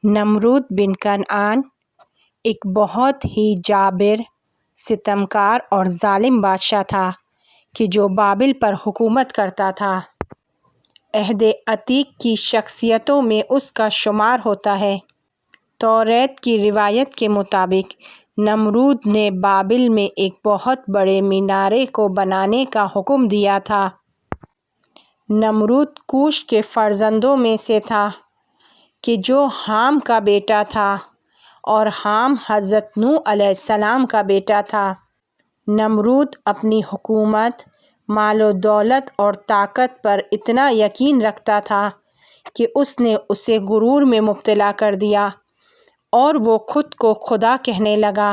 نمرود بن کنعان ایک بہت ہی جابر، ستمکار اور ظالم بادشاہ تھا کہ جو بابل پر حکومت کرتا تھا۔ عہد عتیق کی شخصیتوں میں اس کا شمار ہوتا ہے۔ توریت کی روایت کے مطابق نمرود نے بابل میں ایک بہت بڑے مینارے کو بنانے کا حکم دیا تھا۔ نمرود کوش کے فرزندوں میں سے تھا کہ جو حام کا بیٹا تھا اور حام حضرت نوح علیہ السلام کا بیٹا تھا۔ نمرود اپنی حکومت، مال و دولت اور طاقت پر اتنا یقین رکھتا تھا کہ اس نے اسے غرور میں مبتلا کر دیا اور وہ خود کو خدا کہنے لگا۔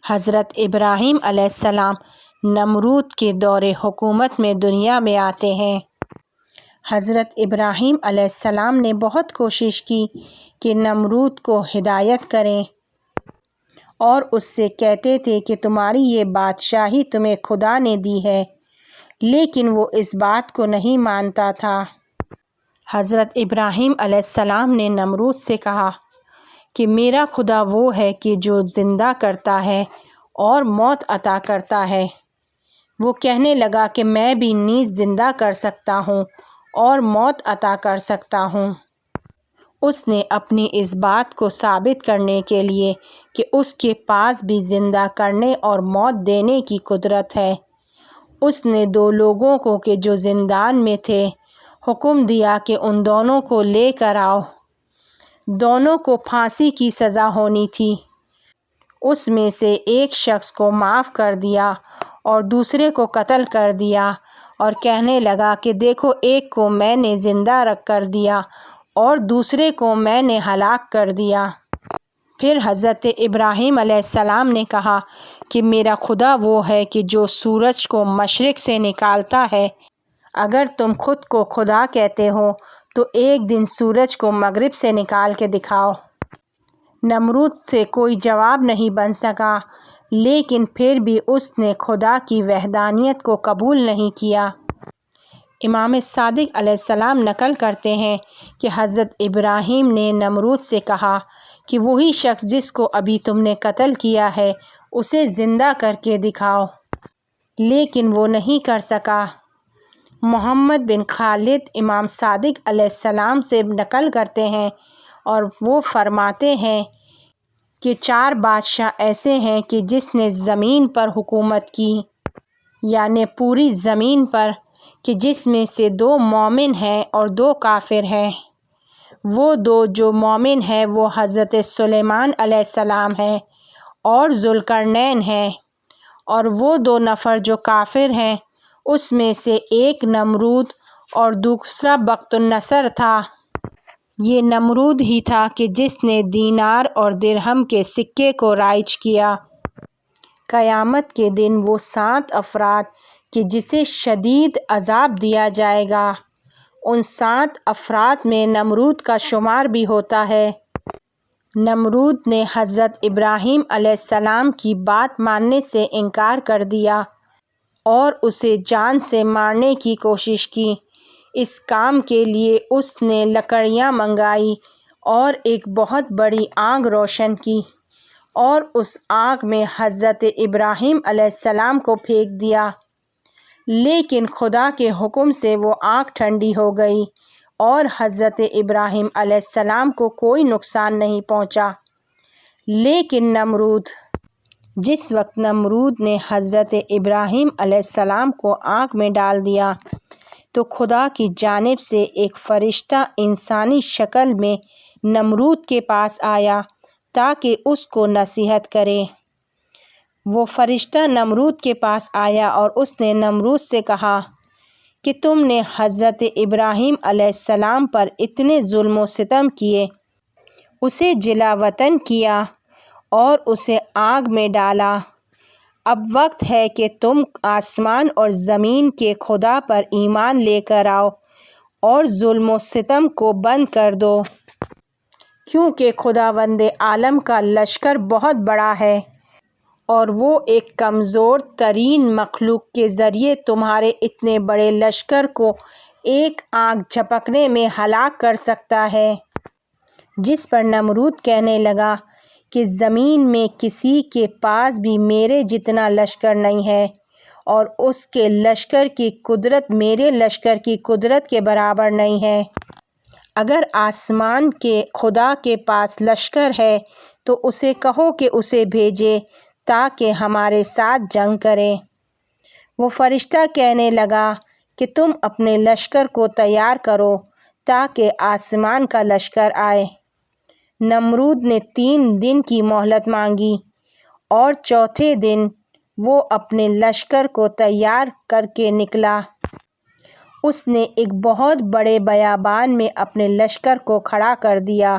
حضرت ابراہیم علیہ السلام نمرود کے دور حکومت میں دنیا میں آتے ہیں۔ حضرت ابراہیم علیہ السلام نے بہت کوشش کی کہ نمرود کو ہدایت کریں اور اس سے کہتے تھے کہ تمہاری یہ بادشاہی تمہیں خدا نے دی ہے، لیکن وہ اس بات کو نہیں مانتا تھا۔ حضرت ابراہیم علیہ السلام نے نمرود سے کہا کہ میرا خدا وہ ہے کہ جو زندہ کرتا ہے اور موت عطا کرتا ہے۔ وہ کہنے لگا کہ میں بھی نیز زندہ کر سکتا ہوں اور موت عطا کر سکتا ہوں۔ اس نے اپنی اس بات کو ثابت کرنے کے لیے کہ اس کے پاس بھی زندہ کرنے اور موت دینے کی قدرت ہے، اس نے دو لوگوں کو کہ جو زندان میں تھے حکم دیا کہ ان دونوں کو لے کر آؤ۔ دونوں کو پھانسی کی سزا ہونی تھی۔ اس میں سے ایک شخص کو معاف کر دیا اور دوسرے کو قتل کر دیا اور کہنے لگا کہ دیکھو، ایک کو میں نے زندہ رکھ کر دیا اور دوسرے کو میں نے ہلاک کر دیا۔ پھر حضرت ابراہیم علیہ السلام نے کہا کہ میرا خدا وہ ہے کہ جو سورج کو مشرق سے نکالتا ہے۔ اگر تم خود کو خدا کہتے ہو تو ایک دن سورج کو مغرب سے نکال کے دکھاؤ۔ نمرود سے کوئی جواب نہیں بن سکا، لیکن پھر بھی اس نے خدا کی وحدانیت کو قبول نہیں کیا۔ امام صادق علیہ السلام نقل کرتے ہیں کہ حضرت ابراہیم نے نمرود سے کہا کہ وہی شخص جس کو ابھی تم نے قتل کیا ہے اسے زندہ کر کے دکھاؤ، لیکن وہ نہیں کر سکا۔ محمد بن خالد امام صادق علیہ السلام سے نقل کرتے ہیں اور وہ فرماتے ہیں کہ 4 بادشاہ ایسے ہیں کہ جس نے زمین پر حکومت کی، یعنی پوری زمین پر، کہ جس میں سے 2 مومن ہیں اور 2 کافر ہیں۔ وہ 2 جو مومن ہیں وہ حضرت سلیمان علیہ السلام ہیں اور ذوالقرنین ہیں، اور وہ 2 نفر جو کافر ہیں اس میں سے ایک نمرود اور دوسرا بخت النصر تھا۔ یہ نمرود ہی تھا کہ جس نے دینار اور درہم کے سکے کو رائج کیا۔ قیامت کے دن وہ 7 افراد کہ جسے شدید عذاب دیا جائے گا، ان 7 افراد میں نمرود کا شمار بھی ہوتا ہے۔ نمرود نے حضرت ابراہیم علیہ السلام کی بات ماننے سے انکار کر دیا اور اسے جان سے مارنے کی کوشش کی۔ اس کام کے لیے اس نے لکڑیاں منگائی اور ایک بہت بڑی آگ روشن کی اور اس آگ میں حضرت ابراہیم علیہ السلام کو پھینک دیا، لیکن خدا کے حکم سے وہ آگ ٹھنڈی ہو گئی اور حضرت ابراہیم علیہ السلام کو کوئی نقصان نہیں پہنچا۔ لیکن جس وقت نمرود نے حضرت ابراہیم علیہ السلام کو آگ میں ڈال دیا تو خدا کی جانب سے ایک فرشتہ انسانی شکل میں نمرود کے پاس آیا تاکہ اس کو نصیحت کرے۔ وہ فرشتہ نمرود کے پاس آیا اور اس نے نمرود سے کہا کہ تم نے حضرت ابراہیم علیہ السلام پر اتنے ظلم و ستم کیے، اسے جلا وطن کیا اور اسے آگ میں ڈالا۔ اب وقت ہے کہ تم آسمان اور زمین کے خدا پر ایمان لے کر آؤ اور ظلم و ستم کو بند کر دو، کیونکہ خداوند عالم کا لشکر بہت بڑا ہے اور وہ ایک کمزور ترین مخلوق کے ذریعے تمہارے اتنے بڑے لشکر کو ایک آنکھ جھپکنے میں ہلاک کر سکتا ہے۔ جس پر نمرود کہنے لگا کہ زمین میں کسی کے پاس بھی میرے جتنا لشکر نہیں ہے اور اس کے لشکر کی قدرت میرے لشکر کی قدرت کے برابر نہیں ہے۔ اگر آسمان کے خدا کے پاس لشکر ہے تو اسے کہو کہ اسے بھیجے تاکہ ہمارے ساتھ جنگ کرے۔ وہ فرشتہ کہنے لگا کہ تم اپنے لشکر کو تیار کرو تاکہ آسمان کا لشکر آئے۔ نمرود نے 3 دن کی مہلت مانگی اور چوتھے دن وہ اپنے لشکر کو تیار کر کے نکلا۔ اس نے ایک بہت بڑے بیابان میں اپنے لشکر کو کھڑا کر دیا۔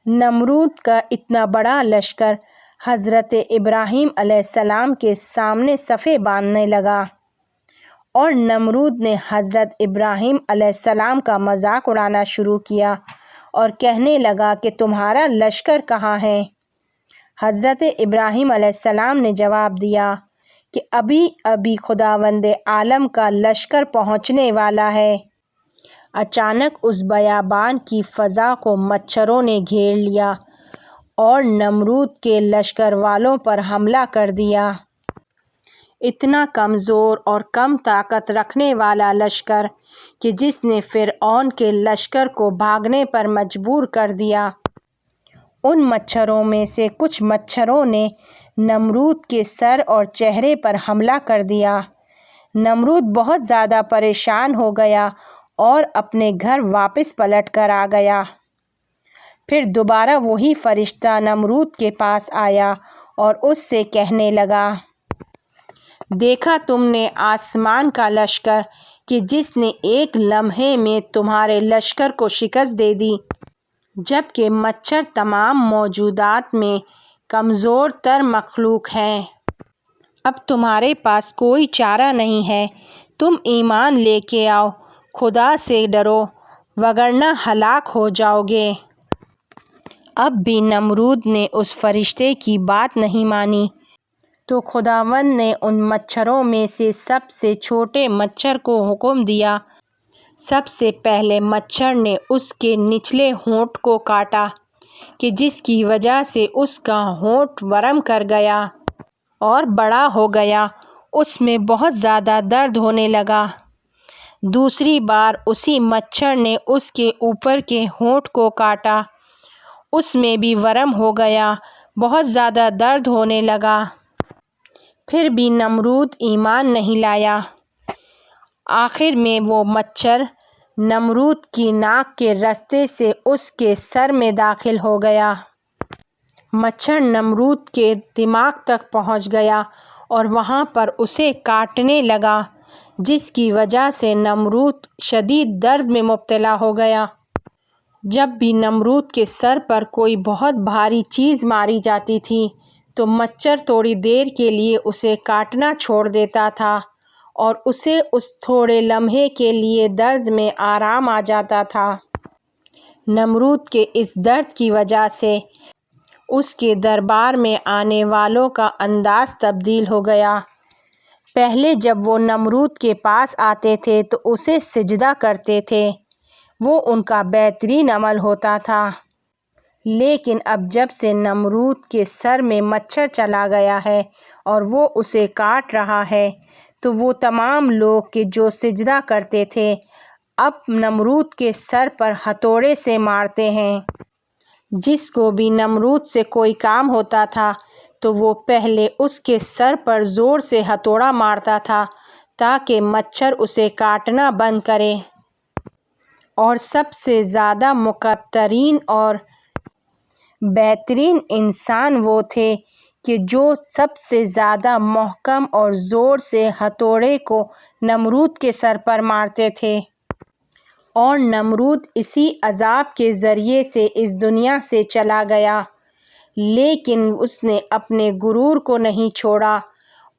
نمرود کا اتنا بڑا لشکر حضرت ابراہیم علیہ السلام کے سامنے صفیں باندھنے لگا، اور نمرود نے حضرت ابراہیم علیہ السلام کا مذاق اڑانا شروع کیا اور کہنے لگا کہ تمہارا لشکر کہاں ہے؟ حضرت ابراہیم علیہ السلام نے جواب دیا کہ ابھی ابھی خداوند عالم کا لشکر پہنچنے والا ہے۔ اچانک اس بیابان کی فضا کو مچھروں نے گھیر لیا اور نمرود کے لشکر والوں پر حملہ کر دیا۔ اتنا کمزور اور کم طاقت رکھنے والا لشکر کہ جس نے فرعون کے لشکر کو بھاگنے پر مجبور کر دیا۔ ان مچھروں میں سے کچھ مچھروں نے نمرود کے سر اور چہرے پر حملہ کر دیا۔ نمرود بہت زیادہ پریشان ہو گیا اور اپنے گھر واپس پلٹ کر آ گیا۔ پھر دوبارہ وہی فرشتہ نمرود کے پاس آیا اور اس سے کہنے لگا، دیکھا تم نے آسمان کا لشکر کہ جس نے ایک لمحے میں تمہارے لشکر کو شکست دے دی، جبکہ مچھر تمام موجودات میں کمزور تر مخلوق ہیں۔ اب تمہارے پاس کوئی چارہ نہیں ہے، تم ایمان لے کے آؤ، خدا سے ڈرو وگرنہ ہلاک ہو جاؤ گے۔ اب بھی نمرود نے اس فرشتے کی بات نہیں مانی تو خداوند نے ان مچھروں میں سے سب سے چھوٹے مچھر کو حکم دیا، سب سے پہلے مچھر نے اس کے نچلے ہونٹ کو کاٹا کہ جس کی وجہ سے اس کا ہونٹ ورم کر گیا اور بڑا ہو گیا، اس میں بہت زیادہ درد ہونے لگا۔ دوسری بار اسی مچھر نے اس کے اوپر کے ہونٹ کو کاٹا، اس میں بھی ورم ہو گیا، بہت زیادہ درد ہونے لگا۔ پھر بھی نمرود ایمان نہیں لایا۔ آخر میں وہ مچھر نمرود کی ناک کے رستے سے اس کے سر میں داخل ہو گیا۔ مچھر نمرود کے دماغ تک پہنچ گیا اور وہاں پر اسے کاٹنے لگا، جس کی وجہ سے نمرود شدید درد میں مبتلا ہو گیا۔ جب بھی نمرود کے سر پر کوئی بہت بھاری چیز ماری جاتی تھی تو مچھر تھوڑی دیر کے لیے اسے کاٹنا چھوڑ دیتا تھا اور اسے اس تھوڑے لمحے کے لیے درد میں آرام آ جاتا تھا۔ نمرود کے اس درد کی وجہ سے اس کے دربار میں آنے والوں کا انداز تبدیل ہو گیا۔ پہلے جب وہ نمرود کے پاس آتے تھے تو اسے سجدہ کرتے تھے، وہ ان کا بہترین عمل ہوتا تھا، لیکن اب جب سے نمرود کے سر میں مچھر چلا گیا ہے اور وہ اسے کاٹ رہا ہے تو وہ تمام لوگ کہ جو سجدہ کرتے تھے اب نمرود کے سر پر ہتھوڑے سے مارتے ہیں۔ جس کو بھی نمرود سے کوئی کام ہوتا تھا تو وہ پہلے اس کے سر پر زور سے ہتھوڑا مارتا تھا تاکہ مچھر اسے کاٹنا بند کرے، اور سب سے زیادہ مکرترین اور بہترین انسان وہ تھے کہ جو سب سے زیادہ محکم اور زور سے ہتھوڑے کو نمرود کے سر پر مارتے تھے، اور نمرود اسی عذاب کے ذریعے سے اس دنیا سے چلا گیا، لیکن اس نے اپنے غرور کو نہیں چھوڑا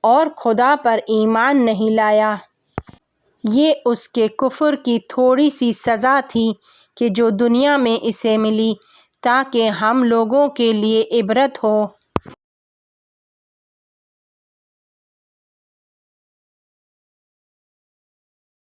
اور خدا پر ایمان نہیں لایا۔ یہ اس کے کفر کی تھوڑی سی سزا تھی کہ جو دنیا میں اسے ملی تاکہ ہم لوگوں کے لیے عبرت ہو۔